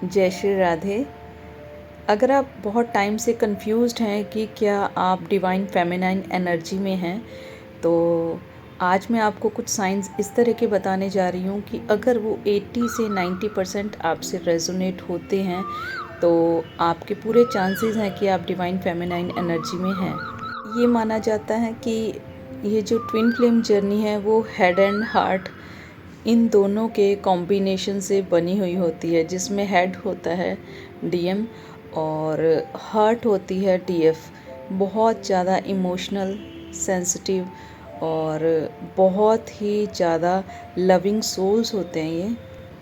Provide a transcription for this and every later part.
जय श्री राधे। अगर आप बहुत टाइम से कंफ्यूज्ड हैं कि क्या आप डिवाइन फेमिनाइन एनर्जी में हैं, तो आज मैं आपको कुछ साइंस इस तरह के बताने जा रही हूँ कि अगर वो 80 से 90% आपसे रेजोनेट होते हैं तो आपके पूरे चांसेस हैं कि आप डिवाइन फेमिनाइन एनर्जी में हैं। ये माना जाता है कि ये जो ट्विन फ्लेम जर्नी है वो हेड एंड हार्ट इन दोनों के कॉम्बिनेशन से बनी हुई होती है, जिसमें हेड होता है डीएम और हार्ट होती है टीएफ। बहुत ज़्यादा इमोशनल, सेंसिटिव और बहुत ही ज़्यादा लविंग सोल्स होते हैं ये।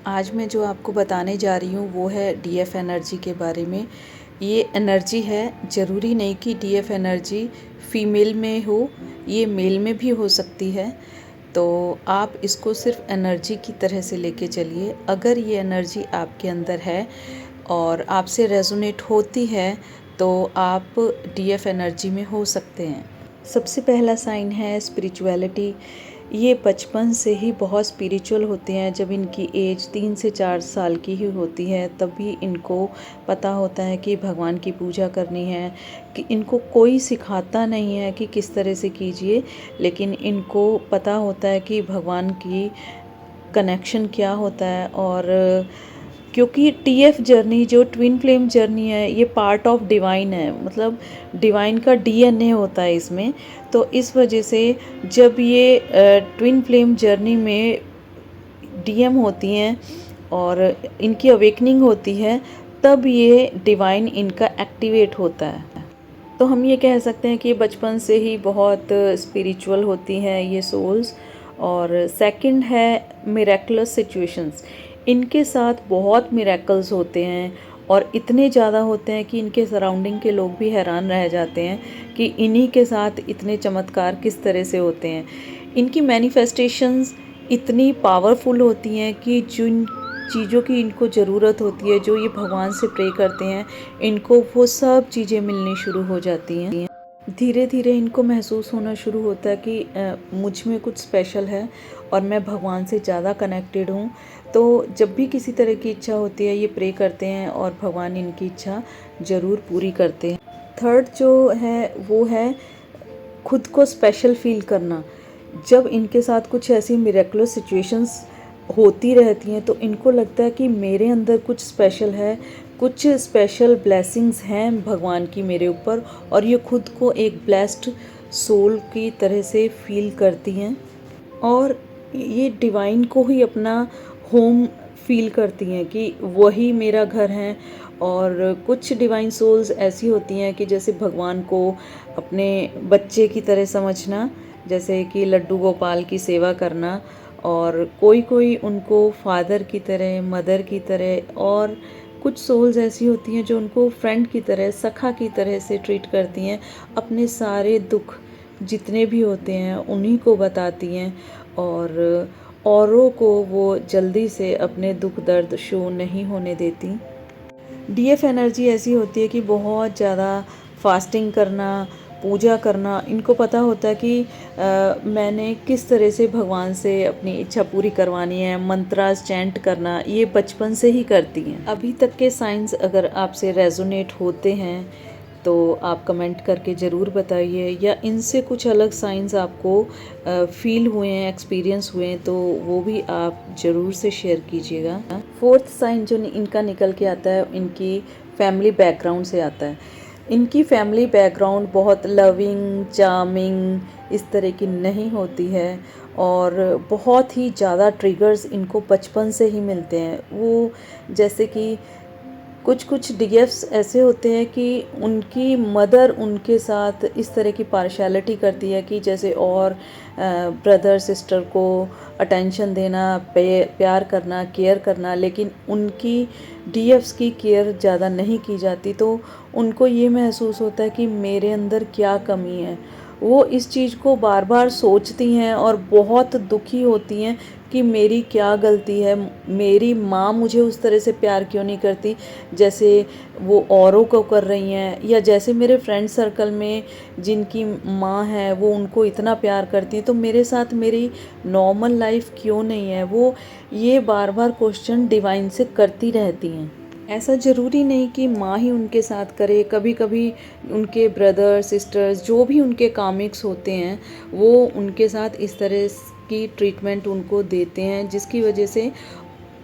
आज मैं जो आपको बताने जा रही हूँ वो है डीएफ एनर्जी के बारे में। ये एनर्जी है, ज़रूरी नहीं कि डीएफ एनर्जी फीमेल में हो, ये मेल में भी हो सकती है। तो आप इसको सिर्फ एनर्जी की तरह से लेके चलिए। अगर ये एनर्जी आपके अंदर है और आपसे रेजोनेट होती है तो आप डीएफ एनर्जी में हो सकते हैं। सबसे पहला साइन है स्पिरिचुअलिटी। ये बचपन से ही बहुत स्पिरिचुअल होते हैं। जब इनकी एज 3 से 4 साल की ही होती है तभी इनको पता होता है कि भगवान की पूजा करनी है। कि इनको कोई सिखाता नहीं है कि किस तरह से कीजिए, लेकिन इनको पता होता है कि भगवान की कनेक्शन क्या होता है। और क्योंकि टीएफ जर्नी जो ट्विन फ्लेम जर्नी है ये पार्ट ऑफ डिवाइन है, मतलब डिवाइन का डीएनए होता है इसमें। तो इस वजह से जब ये ट्विन फ्लेम जर्नी में डीएम होती हैं और इनकी अवेकनिंग होती है, तब ये डिवाइन इनका एक्टिवेट होता है। तो हम ये कह सकते हैं कि बचपन से ही बहुत स्पिरिचुअल होती हैं ये सोल्स। और सेकंड है मिरेकुलस सिचुएशंस। इनके साथ बहुत मिरेकल्स होते हैं और इतने ज़्यादा होते हैं कि इनके सराउंडिंग के लोग भी हैरान रह जाते हैं कि इन्हीं के साथ इतने चमत्कार किस तरह से होते हैं। इनकी मैनिफेस्टेशंस इतनी पावरफुल होती हैं कि जिन चीज़ों की इनको ज़रूरत होती है, जो ये भगवान से प्रे करते हैं, इनको वो सब चीज़ें मिलनी शुरू हो जाती हैं। धीरे धीरे इनको महसूस होना शुरू होता है कि मुझ में कुछ स्पेशल है और मैं भगवान से ज़्यादा कनेक्टेड हूँ। तो जब भी किसी तरह की इच्छा होती है ये प्रे करते हैं और भगवान इनकी इच्छा ज़रूर पूरी करते हैं। थर्ड जो है वो है खुद को स्पेशल फील करना। जब इनके साथ कुछ ऐसी मिरेकुलस सिचुएशंस होती रहती हैं तो इनको लगता है कि मेरे अंदर कुछ स्पेशल है, कुछ स्पेशल ब्लेसिंग्स हैं भगवान की मेरे ऊपर, और ये खुद को एक ब्लेस्ड सोल की तरह से फील करती हैं और ये डिवाइन को ही अपना होम फील करती हैं कि वही मेरा घर है। और कुछ डिवाइन सोल्स ऐसी होती हैं कि जैसे भगवान को अपने बच्चे की तरह समझना, जैसे कि लड्डू गोपाल की सेवा करना। और कोई कोई उनको फादर की तरह, मदर की तरह, और कुछ सोल्स ऐसी होती हैं जो उनको फ्रेंड की तरह, सखा की तरह से ट्रीट करती हैं। अपने सारे दुख जितने भी होते हैं उन्हीं को बताती हैं और औरों को वो जल्दी से अपने दुख दर्द शो नहीं होने देती। डीएफ एनर्जी ऐसी होती है कि बहुत ज़्यादा फास्टिंग करना, पूजा करना, इनको पता होता है कि मैंने किस तरह से भगवान से अपनी इच्छा पूरी करवानी है। मंत्रास चैंट करना ये बचपन से ही करती हैं। अभी तक के साइंस अगर आपसे रेजोनेट होते हैं तो आप कमेंट करके ज़रूर बताइए, या इनसे कुछ अलग साइंस आपको फील हुए हैं, एक्सपीरियंस हुए हैं, तो वो भी आप ज़रूर से शेयर कीजिएगा। फोर्थ साइन जो इनका निकल के आता है इनकी फैमिली बैकग्राउंड से आता है। इनकी फैमिली बैकग्राउंड बहुत लविंग, चार्मिंग इस तरह की नहीं होती है और बहुत ही ज़्यादा ट्रिगर्स इनको बचपन से ही मिलते हैं। वो जैसे कि कुछ कुछ डीएफ्स ऐसे होते हैं कि उनकी मदर उनके साथ इस तरह की पार्शियलिटी करती है कि जैसे और ब्रदर सिस्टर को अटेंशन देना, प्यार करना, केयर करना, लेकिन उनकी डीएफ्स की केयर ज़्यादा नहीं की जाती। तो उनको ये महसूस होता है कि मेरे अंदर क्या कमी है। वो इस चीज़ को बार बार सोचती हैं और बहुत दुखी होती हैं कि मेरी क्या गलती है, मेरी माँ मुझे उस तरह से प्यार क्यों नहीं करती जैसे वो औरों को कर रही हैं, या जैसे मेरे फ्रेंड सर्कल में जिनकी माँ है वो उनको इतना प्यार करती हैं, तो मेरे साथ मेरी नॉर्मल लाइफ क्यों नहीं है। वो ये बार बार क्वेश्चन डिवाइन से करती रहती हैं। ऐसा ज़रूरी नहीं कि माँ ही उनके साथ करे, कभी कभी उनके ब्रदर सिस्टर्स जो भी उनके कामिक्स होते हैं वो उनके साथ इस तरह की ट्रीटमेंट उनको देते हैं, जिसकी वजह से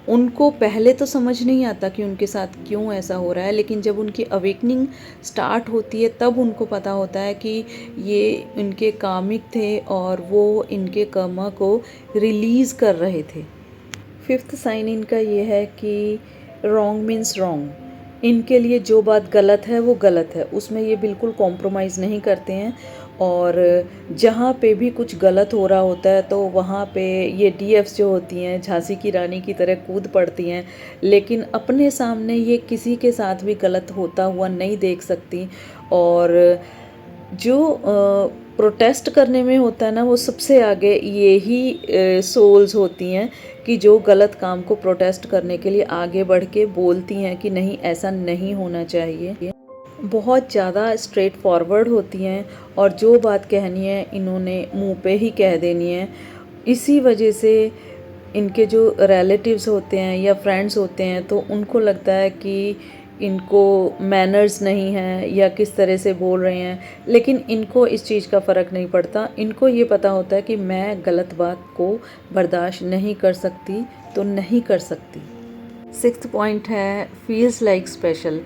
उनको पहले तो समझ नहीं आता कि उनके साथ क्यों ऐसा हो रहा है, लेकिन जब उनकी अवेकनिंग स्टार्ट होती है तब उनको पता होता है कि ये इनके कामिक थे और वो इनके कर्मा को रिलीज़ कर रहे थे। फिफ्थ साइन इनका ये है कि रॉन्ग मीन्स रॉन्ग। इनके लिए जो बात गलत है वो गलत है, उसमें ये बिल्कुल कॉम्प्रोमाइज़ नहीं करते हैं। और जहाँ पे भी कुछ गलत हो रहा होता है तो वहाँ पे ये डीएफ्स जो होती हैं झांसी की रानी की तरह कूद पड़ती हैं, लेकिन अपने सामने ये किसी के साथ भी गलत होता हुआ नहीं देख सकती। और जो प्रोटेस्ट करने में होता है ना, वो सबसे आगे यही सोल्स होती हैं कि जो गलत काम को प्रोटेस्ट करने के लिए आगे बढ़ के बोलती हैं कि नहीं ऐसा नहीं होना चाहिए। बहुत ज़्यादा स्ट्रेट फॉरवर्ड होती हैं और जो बात कहनी है इन्होंने मुंह पे ही कह देनी है। इसी वजह से इनके जो रिलेटिव्स होते हैं या फ्रेंड्स होते हैं तो उनको लगता है कि इनको मैनर्स नहीं है या किस तरह से बोल रहे हैं, लेकिन इनको इस चीज़ का फ़र्क नहीं पड़ता। इनको ये पता होता है कि मैं गलत बात को बर्दाश्त नहीं कर सकती तो नहीं कर सकती। सिक्स्थ पॉइंट है फील्स लाइक स्पेशल।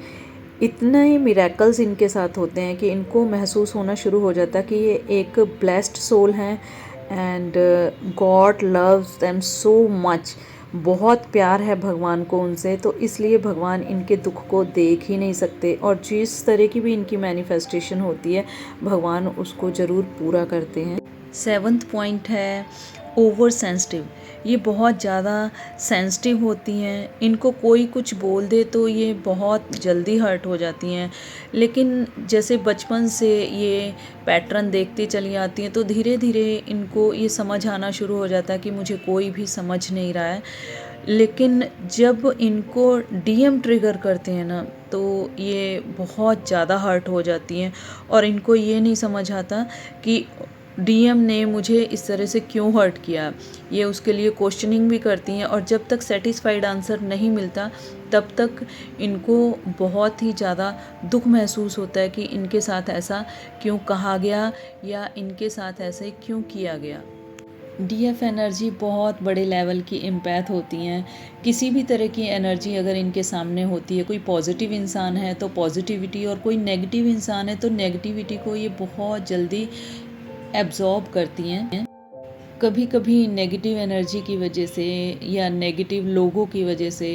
इतने मिरेकल्स इनके साथ होते हैं कि इनको महसूस होना शुरू हो जाता है कि ये एक ब्लेस्ड सोल हैं and God loves them so much. बहुत प्यार है भगवान को उनसे, तो इसलिए भगवान इनके दुख को देख ही नहीं सकते और जिस तरह की भी इनकी मैनिफेस्टेशन होती है भगवान उसको ज़रूर पूरा करते हैं। सेवन्थ पॉइंट है ओवर सेंसिटिव। ये बहुत ज़्यादा सेंसिटिव होती हैं, इनको कोई कुछ बोल दे तो ये बहुत जल्दी हर्ट हो जाती हैं, लेकिन जैसे बचपन से ये पैटर्न देखती चली आती हैं तो धीरे धीरे इनको ये समझ आना शुरू हो जाता है कि मुझे कोई भी समझ नहीं रहा है। लेकिन जब इनको डीएम ट्रिगर करते हैं ना तो ये बहुत ज़्यादा हर्ट हो जाती हैं और इनको ये नहीं समझ आता कि डीएम ने मुझे इस तरह से क्यों हर्ट किया। ये उसके लिए क्वेश्चनिंग भी करती हैं और जब तक सेटिस्फाइड आंसर नहीं मिलता तब तक इनको बहुत ही ज़्यादा दुख महसूस होता है कि इनके साथ ऐसा क्यों कहा गया या इनके साथ ऐसे क्यों किया गया। डीएफ एनर्जी बहुत बड़े लेवल की एम्पैथ होती हैं। किसी भी तरह की एनर्जी अगर इनके सामने होती है, कोई पॉजिटिव इंसान है तो पॉजिटिविटी और कोई नेगेटिव इंसान है तो नेगेटिविटी को ये बहुत जल्दी एब्जॉर्ब करती हैं। कभी कभी नेगेटिव एनर्जी की वजह से या नेगेटिव लोगों की वजह से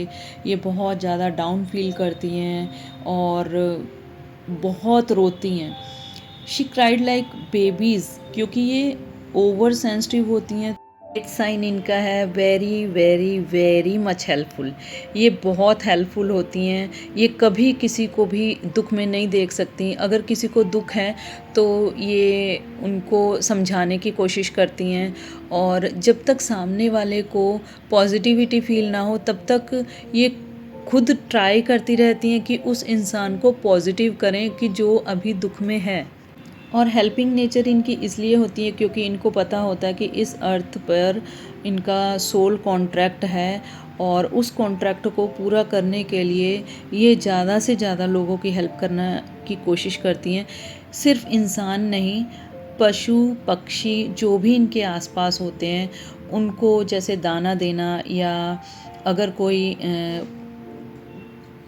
ये बहुत ज़्यादा डाउन फील करती हैं और बहुत रोती हैं। शी क्राइड लाइक बेबीज़, क्योंकि ये ओवर सेंसिटिव होती हैं। एट साइन इनका है very very very much helpful. ये बहुत हेल्पफुल होती हैं, ये कभी किसी को भी दुख में नहीं देख सकती। अगर किसी को दुख है तो ये उनको समझाने की कोशिश करती हैं और जब तक सामने वाले को पॉजिटिविटी फील ना हो तब तक ये खुद ट्राई करती रहती हैं कि उस इंसान को पॉजिटिव करें कि जो अभी दुख में है। और हेल्पिंग नेचर इनकी इसलिए होती है क्योंकि इनको पता होता है कि इस अर्थ पर इनका सोल कॉन्ट्रैक्ट है और उस कॉन्ट्रैक्ट को पूरा करने के लिए ये ज़्यादा से ज़्यादा लोगों की हेल्प करने की कोशिश करती हैं। सिर्फ इंसान नहीं, पशु पक्षी जो भी इनके आसपास होते हैं उनको जैसे दाना देना या अगर कोई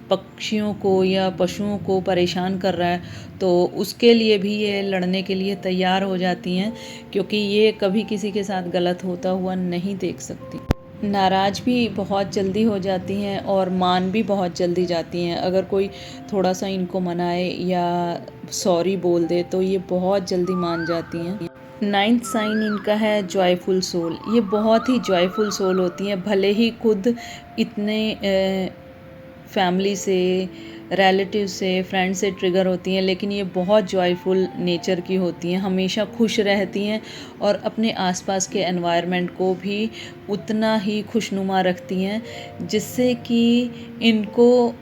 पक्षियों को या पशुओं को परेशान कर रहा है तो उसके लिए भी ये लड़ने के लिए तैयार हो जाती हैं, क्योंकि ये कभी किसी के साथ गलत होता हुआ नहीं देख सकती। नाराज़ भी बहुत जल्दी हो जाती हैं और मान भी बहुत जल्दी जाती हैं। अगर कोई थोड़ा सा इनको मनाए या सॉरी बोल दे तो ये बहुत जल्दी मान जाती हैं। नाइन्थ साइन इनका है जॉयफुल सोल। ये बहुत ही जॉयफुल सोल होती हैं, भले ही खुद इतने फैमिली से, रिलेटिव से, फ्रेंड से ट्रिगर होती हैं, लेकिन ये बहुत जॉयफुल नेचर की होती हैं, हमेशा खुश रहती हैं और अपने आसपास के एनवायरनमेंट को भी उतना ही खुशनुमा रखती हैं, जिससे कि इनको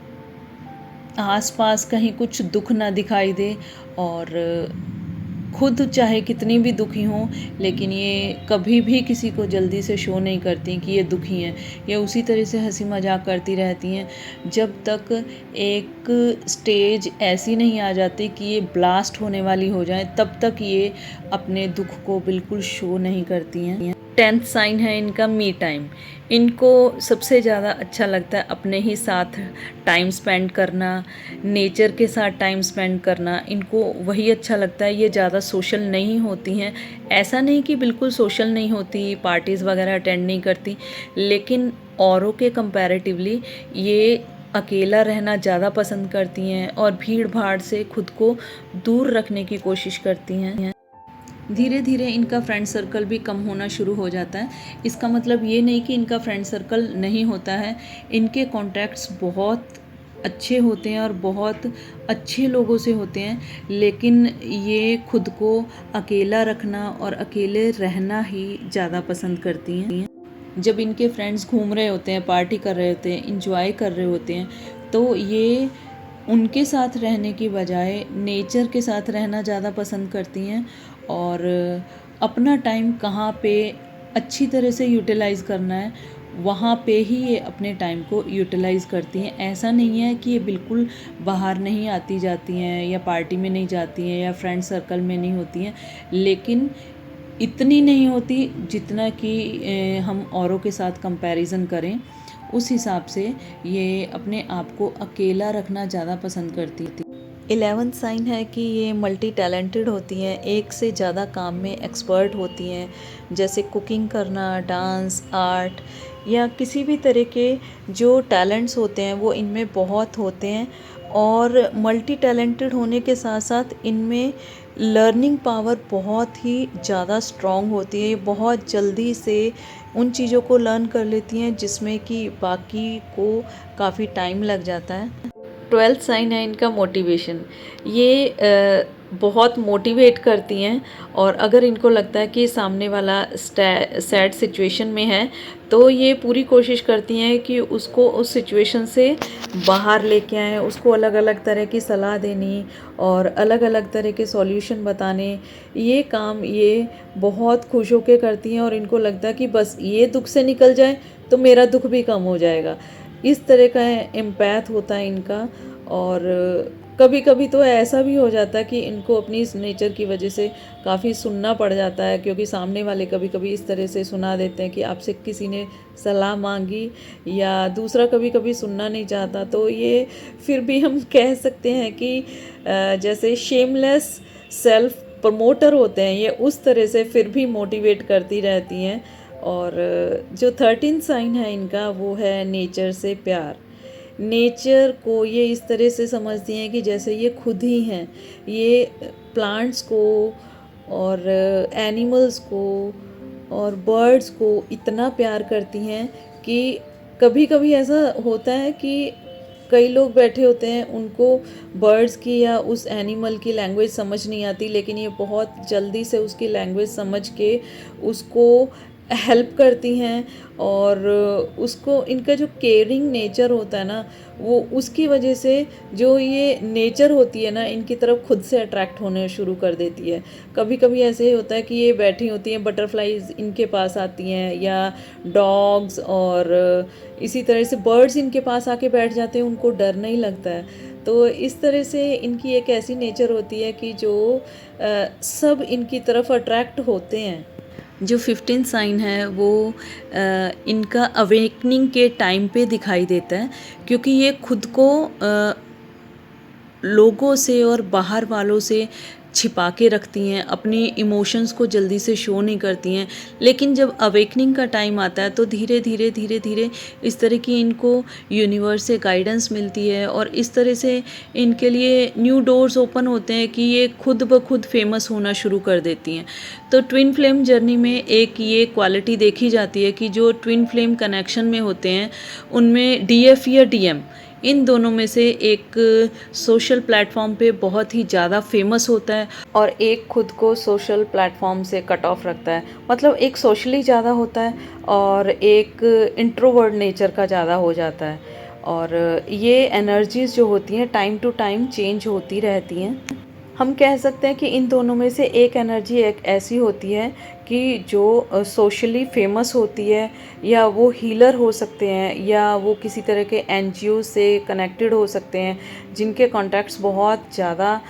आसपास कहीं कुछ दुख ना दिखाई दे और खुद चाहे कितनी भी दुखी हों, लेकिन ये कभी भी किसी को जल्दी से शो नहीं करती कि ये दुखी हैं। ये उसी तरह से हंसी मजाक करती रहती हैं जब तक एक स्टेज ऐसी नहीं आ जाती कि ये ब्लास्ट होने वाली हो जाए, तब तक ये अपने दुख को बिल्कुल शो नहीं करती हैं। 10th साइन है इनका मी टाइम। इनको सबसे ज़्यादा अच्छा लगता है अपने ही साथ टाइम स्पेंड करना, नेचर के साथ टाइम स्पेंड करना, इनको वही अच्छा लगता है। ये ज़्यादा सोशल नहीं होती हैं, ऐसा नहीं कि बिल्कुल सोशल नहीं होती, पार्टीज़ वगैरह अटेंड नहीं करती, लेकिन औरों के कंपैरेटिवली ये अकेला रहना ज़्यादा पसंद करती हैं और भीड़ भाड़ से खुद को दूर रखने की कोशिश करती हैं। धीरे धीरे इनका फ्रेंड सर्कल भी कम होना शुरू हो जाता है। इसका मतलब ये नहीं कि इनका फ्रेंड सर्कल नहीं होता है, इनके कॉन्टैक्ट्स बहुत अच्छे होते हैं और बहुत अच्छे लोगों से होते हैं, लेकिन ये खुद को अकेला रखना और अकेले रहना ही ज़्यादा पसंद करती हैं। जब इनके फ्रेंड्स घूम रहे होते हैं, पार्टी कर रहे होते हैं, इंजॉय कर रहे होते हैं, तो ये उनके साथ रहने की बजाय नेचर के साथ रहना ज़्यादा पसंद करती हैं और अपना टाइम कहाँ पे अच्छी तरह से यूटिलाइज़ करना है, वहाँ पे ही ये अपने टाइम को यूटिलाइज़ करती हैं। ऐसा नहीं है कि ये बिल्कुल बाहर नहीं आती जाती हैं या पार्टी में नहीं जाती हैं या फ्रेंड सर्कल में नहीं होती हैं, लेकिन इतनी नहीं होती जितना कि हम औरों के साथ कंपैरिजन करें, उस हिसाब से ये अपने आप को अकेला रखना ज़्यादा पसंद करती थी। 11th साइन है कि ये मल्टी टैलेंटेड होती हैं, एक से ज़्यादा काम में एक्सपर्ट होती हैं, जैसे कुकिंग करना, डांस, आर्ट या किसी भी तरह के जो टैलेंट्स होते हैं वो इनमें बहुत होते हैं। और मल्टी टैलेंटेड होने के साथ साथ इनमें लर्निंग पावर बहुत ही ज़्यादा स्ट्रॉन्ग होती है। ये बहुत जल्दी से उन चीज़ों को लर्न कर लेती हैं जिसमें कि बाकी को काफ़ी टाइम लग जाता है। 12th साइन है इनका मोटिवेशन। ये बहुत मोटिवेट करती हैं और अगर इनको लगता है कि सामने वाला सैड सिचुएशन में है, तो ये पूरी कोशिश करती हैं कि उसको उस सिचुएशन से बाहर लेके आएँ, उसको अलग अलग तरह की सलाह देनी और अलग अलग तरह के सॉल्यूशन बताने, ये काम ये बहुत खुश होकर करती हैं और इनको लगता है कि बस ये दुख से निकल जाए तो मेरा दुख भी कम हो जाएगा। इस तरह का एम्पैथ होता है इनका। और कभी कभी तो ऐसा भी हो जाता है कि इनको अपनी इस नेचर की वजह से काफ़ी सुनना पड़ जाता है, क्योंकि सामने वाले कभी कभी इस तरह से सुना देते हैं कि आपसे किसी ने सलाह मांगी या दूसरा कभी कभी सुनना नहीं चाहता, तो ये फिर भी हम कह सकते हैं कि जैसे शेमलेस सेल्फ प्रमोटर होते हैं, ये उस तरह से फिर भी मोटिवेट करती रहती हैं। और जो 13th साइन है इनका वो है नेचर से प्यार। नेचर को ये इस तरह से समझती हैं कि जैसे ये खुद ही हैं। ये प्लांट्स को और एनिमल्स को और बर्ड्स को इतना प्यार करती हैं कि कभी कभी ऐसा होता है कि कई लोग बैठे होते हैं, उनको बर्ड्स की या उस एनिमल की लैंग्वेज समझ नहीं आती, लेकिन ये बहुत जल्दी से उसकी लैंग्वेज समझ के उसको हेल्प करती हैं और उसको, इनका जो केयरिंग नेचर होता है ना, वो उसकी वजह से जो ये नेचर होती है ना, इनकी तरफ खुद से अट्रैक्ट होने शुरू कर देती है। कभी कभी ऐसे ही होता है कि ये बैठी होती हैं, बटरफ्लाईज इनके पास आती हैं या डॉग्स और इसी तरह से बर्ड्स इनके पास आके बैठ जाते हैं, उनको डर नहीं लगता है। तो इस तरह से इनकी एक ऐसी नेचर होती है कि जो सब इनकी तरफ अट्रैक्ट होते हैं। जो 15th साइन है वो इनका अवेकनिंग के टाइम पे दिखाई देता है, क्योंकि ये खुद को लोगों से और बाहर वालों से छिपा के रखती हैं, अपनी इमोशंस को जल्दी से शो नहीं करती हैं। लेकिन जब अवेकनिंग का टाइम आता है तो धीरे धीरे इस तरह की इनको यूनिवर्स से गाइडेंस मिलती है और इस तरह से इनके लिए न्यू डोर्स ओपन होते हैं कि ये खुद ब खुद फेमस होना शुरू कर देती हैं। तो ट्विन फ्लेम जर्नी में एक ये क्वालिटी देखी जाती है कि जो ट्विन फ्लेम कनेक्शन में होते हैं उनमें डीएफ या डीएम, इन दोनों में से एक सोशल प्लेटफॉर्म पे बहुत ही ज़्यादा फेमस होता है और एक खुद को सोशल प्लेटफॉर्म से कट ऑफ रखता है। मतलब एक सोशली ज़्यादा होता है और एक इंट्रोवर्ट नेचर का ज़्यादा हो जाता है। और ये एनर्जीज़ जो होती हैं टाइम टू टाइम चेंज होती रहती हैं। हम कह सकते हैं कि इन दोनों में से एक एनर्जी एक ऐसी होती है कि जो सोशली फेमस होती है, या वो हीलर हो सकते हैं, या वो किसी तरह के एनजीओ से कनेक्टेड हो सकते हैं, जिनके कॉन्टैक्ट्स बहुत ज़्यादा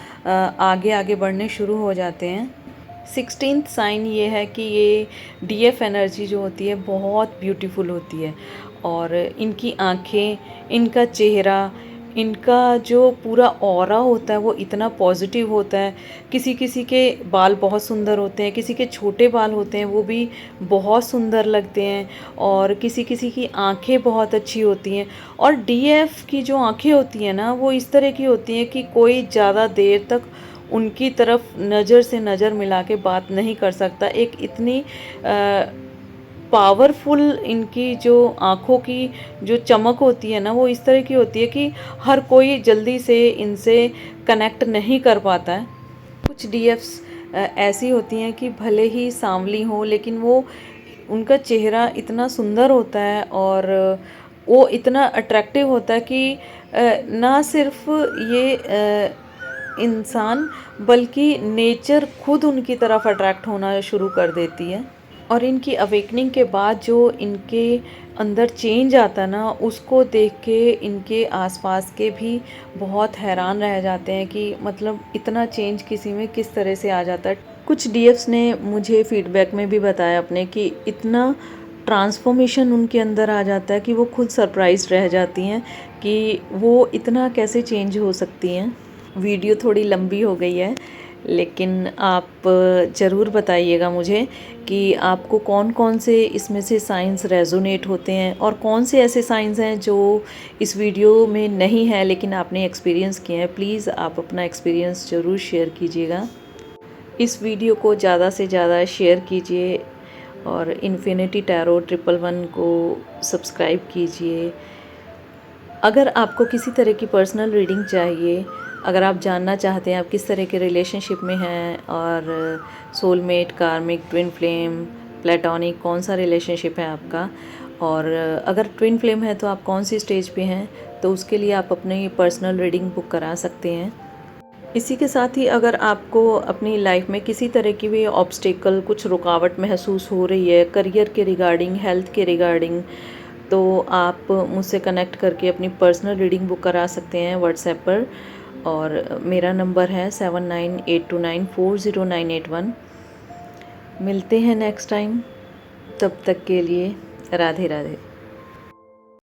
आगे आगे बढ़ने शुरू हो जाते हैं। 16th साइन ये है कि ये डीएफ एनर्जी जो होती है बहुत ब्यूटीफुल होती है, और इनकी आँखें, इनका चेहरा, इनका जो पूरा ऑरा होता है वो इतना पॉजिटिव होता है। किसी किसी के बाल बहुत सुंदर होते हैं, किसी के छोटे बाल होते हैं वो भी बहुत सुंदर लगते हैं, और किसी किसी की आँखें बहुत अच्छी होती हैं। और डीएफ की जो आँखें होती हैं ना, वो इस तरह की होती हैं कि कोई ज़्यादा देर तक उनकी तरफ नज़र से नज़र मिला के बात नहीं कर सकता। एक इतनी पावरफुल इनकी जो आँखों की जो चमक होती है ना, वो इस तरह की होती है कि हर कोई जल्दी से इनसे कनेक्ट नहीं कर पाता है। कुछ डीएफ्स ऐसी होती हैं कि भले ही सांवली हो, लेकिन वो उनका चेहरा इतना सुंदर होता है और वो इतना अट्रैक्टिव होता है कि ना सिर्फ ये इंसान, बल्कि नेचर खुद उनकी तरफ अट्रैक्ट होना शुरू कर देती है। और इनकी अवेकनिंग के बाद जो इनके अंदर चेंज आता है ना, उसको देख के इनके आसपास के भी बहुत हैरान रह जाते हैं कि मतलब इतना चेंज किसी में किस तरह से आ जाता है। कुछ डीएफ्स ने मुझे फीडबैक में भी बताया अपने कि इतना ट्रांसफॉर्मेशन उनके अंदर आ जाता है कि वो खुद सरप्राइज रह जाती हैं कि वो इतना कैसे चेंज हो सकती हैं। वीडियो थोड़ी लंबी हो गई है, लेकिन आप ज़रूर बताइएगा मुझे कि आपको कौन कौन से इसमें से साइंस रेजोनेट होते हैं, और कौन से ऐसे साइंस हैं जो इस वीडियो में नहीं है लेकिन आपने एक्सपीरियंस किए हैं। प्लीज़ आप अपना एक्सपीरियंस ज़रूर शेयर कीजिएगा। इस वीडियो को ज़्यादा से ज़्यादा शेयर कीजिए, और इन्फिनिटी टैरो 111 को सब्सक्राइब कीजिए। अगर आपको किसी तरह की पर्सनल रीडिंग चाहिए, अगर आप जानना चाहते हैं आप किस तरह के रिलेशनशिप में हैं, और सोलमेट, कार्मिक, ट्विन फ्लेम, प्लेटोनिक, कौन सा रिलेशनशिप है आपका, और अगर ट्विन फ्लेम है तो आप कौन सी स्टेज पे हैं, तो उसके लिए आप अपनी पर्सनल रीडिंग बुक करा सकते हैं। इसी के साथ ही अगर आपको अपनी लाइफ में किसी तरह की भी ऑब्स्टेकल, कुछ रुकावट महसूस हो रही है करियर के रिगार्डिंग, हेल्थ के रिगार्डिंग, तो आप मुझसे कनेक्ट करके अपनी पर्सनल रीडिंग बुक करा सकते हैं व्हाट्सएप पर। और मेरा नंबर है 7982940981। मिलते हैं नेक्स्ट टाइम, तब तक के लिए राधे राधे।